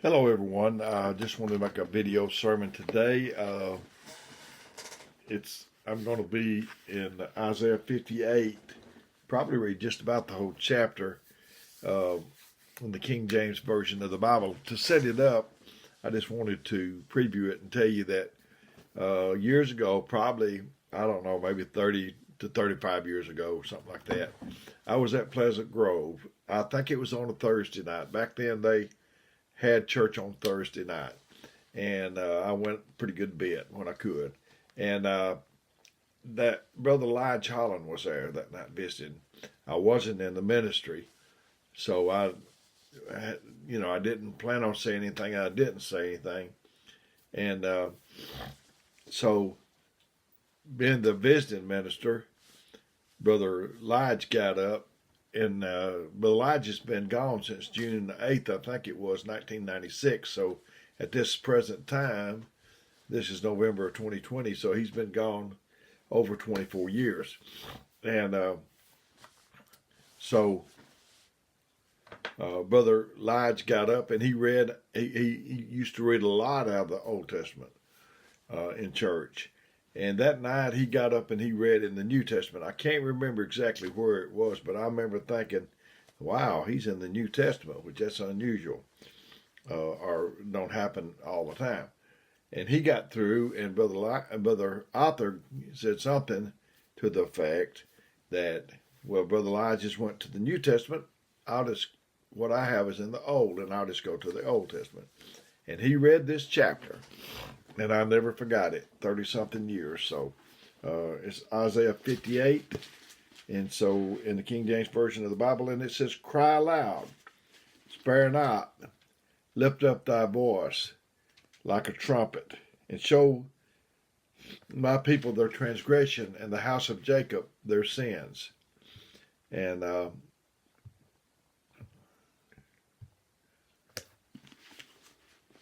Hello, everyone. I just wanted to make a video sermon today. I'm going to be in Isaiah 58, probably read just about the whole chapter uh, in the King James Version of the Bible. To set it up, I just wanted to preview it and tell you that years ago, probably, I don't know, maybe 30 to 35 years ago, something like that, I was at Pleasant Grove. I think it was on a Thursday night. Back then, they had church on Thursday night, and I went pretty good bit when I could. And that Brother Lige Holland was there that night visiting. I wasn't in the ministry, so I didn't plan on saying anything. I didn't say anything, and so being the visiting minister, Brother Lige got up. And Brother Lige has been gone since June the 8th, I think it was, 1996. So at this present time, this is November of 2020, so he's been gone over 24 years. And so Brother Lige got up and he used to read a lot out of the Old Testament in church. And that night he got up and he read in the New Testament. I can't remember exactly where it was, but I remember thinking, wow, he's in the New Testament, which that's unusual or don't happen all the time. And he got through, and Brother Arthur said something to the effect that, well, Brother Elijah just went to the New Testament. What I have is in the Old, and I'll just go to the Old Testament. And he read this chapter, and I never forgot it, 30-something years. So it's Isaiah 58, and so in the King James Version of the Bible, and it says, "Cry aloud, spare not, lift up thy voice like a trumpet, and show my people their transgression, and the house of Jacob their sins." And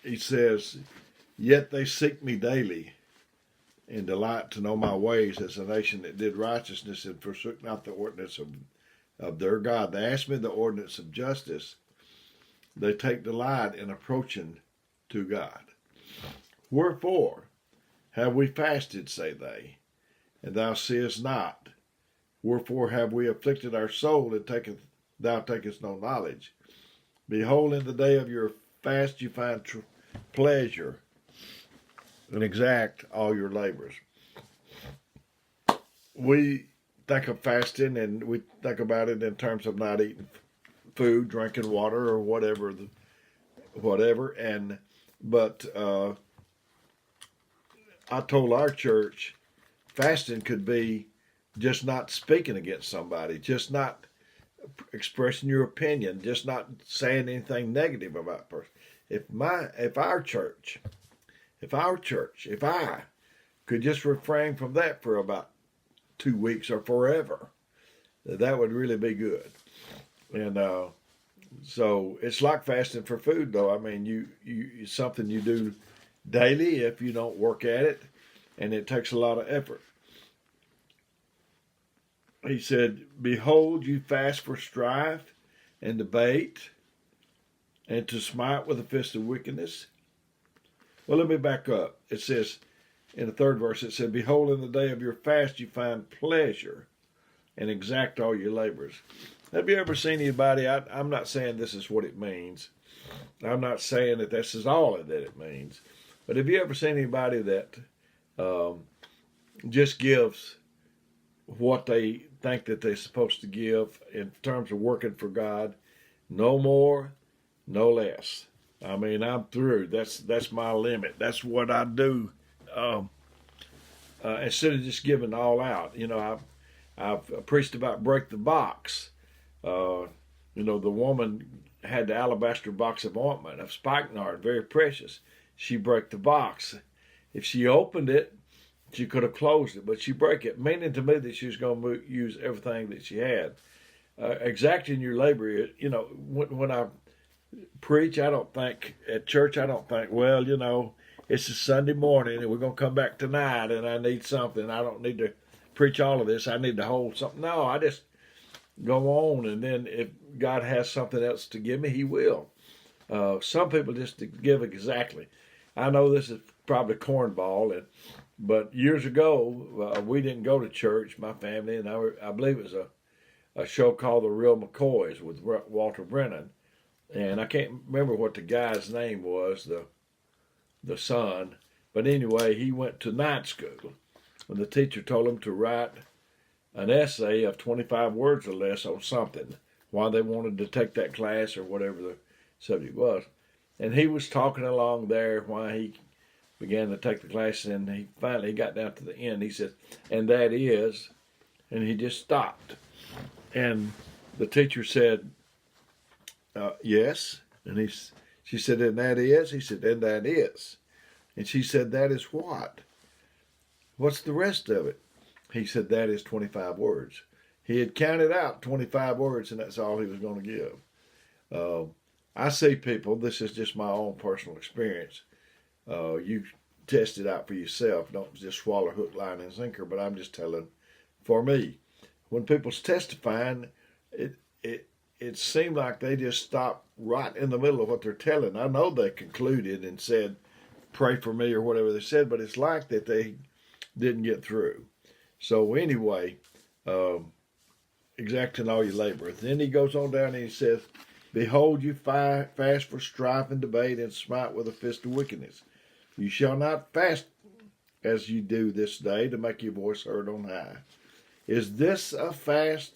he says, "Yet they seek me daily, and delight to know my ways, as a nation that did righteousness and forsook not the ordinance of their God." They ask me the ordinance of justice. They take delight in approaching to God. "Wherefore have we fasted, say they, and thou seest not? Wherefore have we afflicted our soul, and thou takest no knowledge? Behold, in the day of your fast you find pleasure, and exact all your labors." We think of fasting, and we think about it in terms of not eating food, drinking water, or whatever. But I told our church, fasting could be just not speaking against somebody, just not expressing your opinion, just not saying anything negative about a person. If I could just refrain from that for about 2 weeks or forever, that would really be good. And so it's like fasting for food, though. I mean, it's something you do daily if you don't work at it, and it takes a lot of effort. He said, "Behold, you fast for strife and debate, and to smite with the fist of wickedness." Well, let me back up. It says, in the third verse, it said, "Behold, in the day of your fast you find pleasure, and exact all your labors." Have you ever seen anybody? I'm not saying this is what it means. I'm not saying that this is all that it means. But have you ever seen anybody that just gives what they think that they're supposed to give in terms of working for God? No more, no less. I mean, I'm through. That's my limit. That's what I do. Instead of just giving all out, I've preached about break the box. The woman had the alabaster box of ointment of spikenard, very precious. She broke the box. If she opened it, she could have closed it, but she broke it, meaning to me that she was going to use everything that she had. Exacting your labor, when I preach, I don't think, at church, I don't think, well, it's a Sunday morning and we're going to come back tonight and I need something. I don't need to preach all of this. I need to hold something. No, I just go on, and then if God has something else to give me, He will. Some people just give exactly. I know this is probably cornball, but years ago we didn't go to church, my family, and I believe it was a show called The Real McCoys with Walter Brennan, and I can't remember what the guy's name was, the son, but anyway, he went to night school, and the teacher told him to write an essay of 25 words or less on something, why they wanted to take that class or whatever the subject was. And he was talking along there why he began to take the class, and he finally got down to the end. He said, and that is, and he just stopped. And the teacher said, yes. And she said, and that is? He said, and that is. And she said, that is what? What's the rest of it? He said, that is 25 words. He had counted out 25 words, and that's all he was going to give. I see people, this is just my own personal experience. You test it out for yourself. Don't just swallow hook, line, and sinker, but I'm just telling for me. When people's testifying, it seemed like they just stopped right in the middle of what they're telling. I know they concluded and said, pray for me or whatever they said, but it's like that they didn't get through. So anyway, exacting all your labor. Then he goes on down and he says, behold, you fast for strife and debate and smite with a fist of wickedness. You shall not fast as you do this day to make your voice heard on high. Is this a fast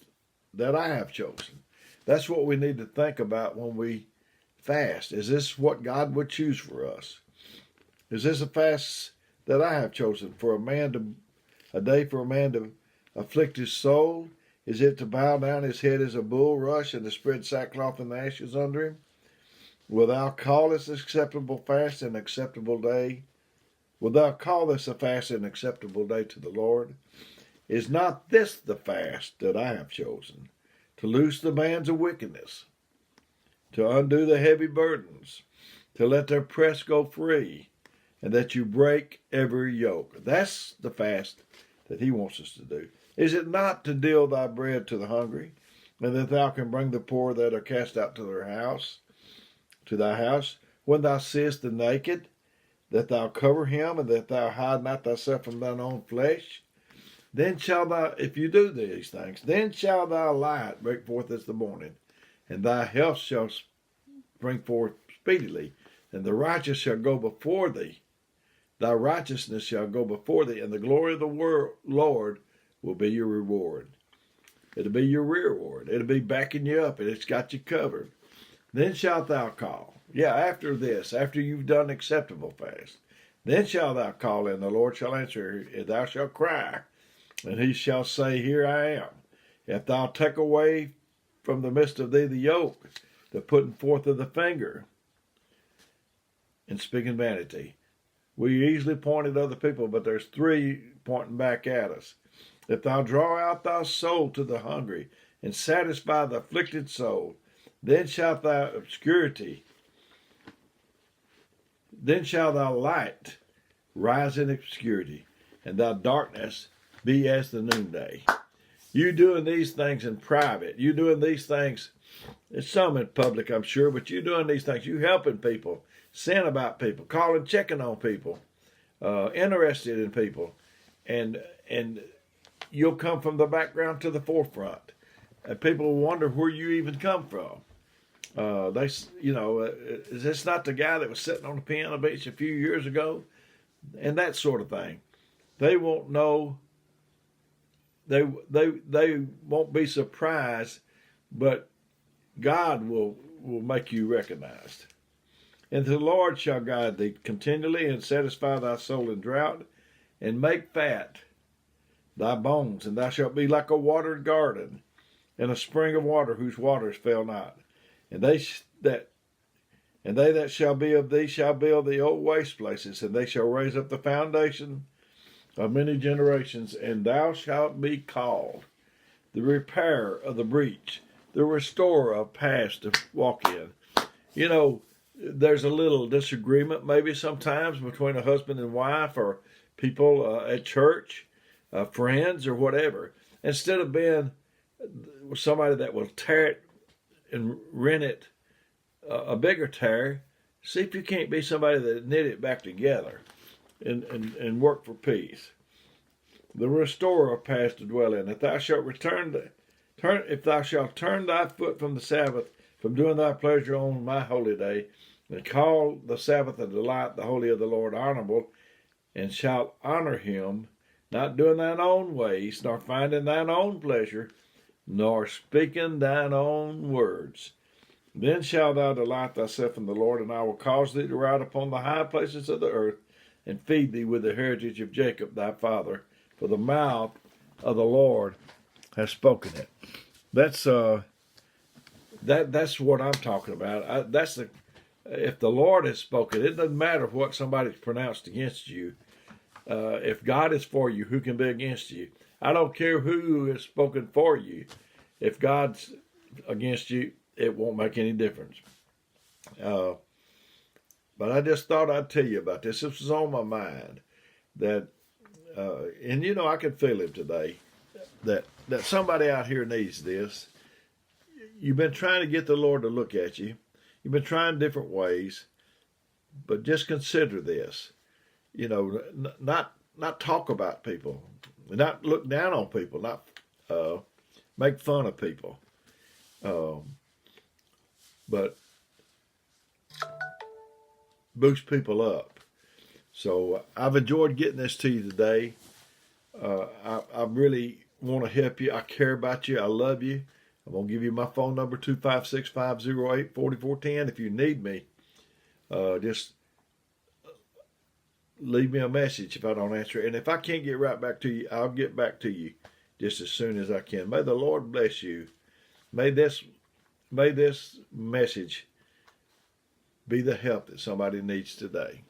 that I have chosen? That's what we need to think about when we fast. Is this what God would choose for us? Is this a fast that I have chosen for a day for a man to afflict his soul? Is it to bow down his head as a bulrush and to spread sackcloth and ashes under him? Wilt thou call this acceptable fast and acceptable day? Wilt thou call this a fast and acceptable day to the Lord? Is not this the fast that I have chosen? To loose the bands of wickedness, to undo the heavy burdens, to let their press go free, and that you break every yoke. That's the fast that he wants us to do. Is it not to deal thy bread to the hungry, and that thou can bring the poor that are cast out to thy house, when thou seest the naked, that thou cover him, and that thou hide not thyself from thine own flesh? Then shall thou, if you do these things, then shall thy light break forth as the morning, and thy health shall bring forth speedily, and the righteous shall go before thee. Thy righteousness shall go before thee, and the glory of the Lord will be your reward. It'll be your reward. It'll be backing you up, and it's got you covered. Then shalt thou call. Yeah, after this, after you've done acceptable fast, then shalt thou call, and the Lord shall answer, and thou shalt cry, and he shall say, here I am. If thou take away from the midst of thee the yoke, the putting forth of the finger, and speaking vanity. We easily point at other people, but there's three pointing back at us. If thou draw out thy soul to the hungry, and satisfy the afflicted soul, then shalt thou light rise in obscurity, and thy darkness be as the noonday. You doing these things in private. You doing these things, it's some in public, I'm sure, but you doing these things. You helping people, saying about people, calling, checking on people, interested in people, and you'll come from the background to the forefront, and people will wonder where you even come from. Is this not the guy that was sitting on the piano bench a few years ago, and that sort of thing? They won't know. They won't be surprised, but God will make you recognized. And the Lord shall guide thee continually, and satisfy thy soul in drought, and make fat thy bones, and thou shalt be like a watered garden, and a spring of water whose waters fail not. And they that shall be of thee shall build the old waste places, and they shall raise up the foundation of many generations, and thou shalt be called the repairer of the breach, the restorer of paths to walk in. You know, there's a little disagreement maybe sometimes between a husband and wife, or people at church, friends, or whatever. Instead of being somebody that will tear it and rent it a bigger tear, see if you can't be somebody that knit it back together and work for peace. The restorer paths to dwell in. If thou shalt if thou shalt turn thy foot from the Sabbath, from doing thy pleasure on my holy day, and call the Sabbath a delight, the holy of the Lord honorable, and shalt honor him, not doing thine own ways, nor finding thine own pleasure, nor speaking thine own words. Then shalt thou delight thyself in the Lord, and I will cause thee to ride upon the high places of the earth, and feed thee with the heritage of Jacob thy father, for the mouth of the Lord has spoken it. That's what I'm talking about. If the Lord has spoken, it doesn't matter what somebody's pronounced against you. If God is for you, who can be against you? I don't care who has spoken for you. If God's against you, it won't make any difference. But I just thought I'd tell you about this. This was on my mind. And you know, I can feel him today. That somebody out here needs this. You've been trying to get the Lord to look at you. You've been trying different ways. But just consider this. You know, not talk about people. Not look down on people. Not make fun of people. But boost people up. So I've enjoyed getting this to you today. I really want to help you. I care about you. I love you. I'm going to give you my phone number, 256-508-4410. If you need me, just leave me a message if I don't answer it. And if I can't get right back to you, I'll get back to you just as soon as I can. May the Lord bless you. May this message be the help that somebody needs today.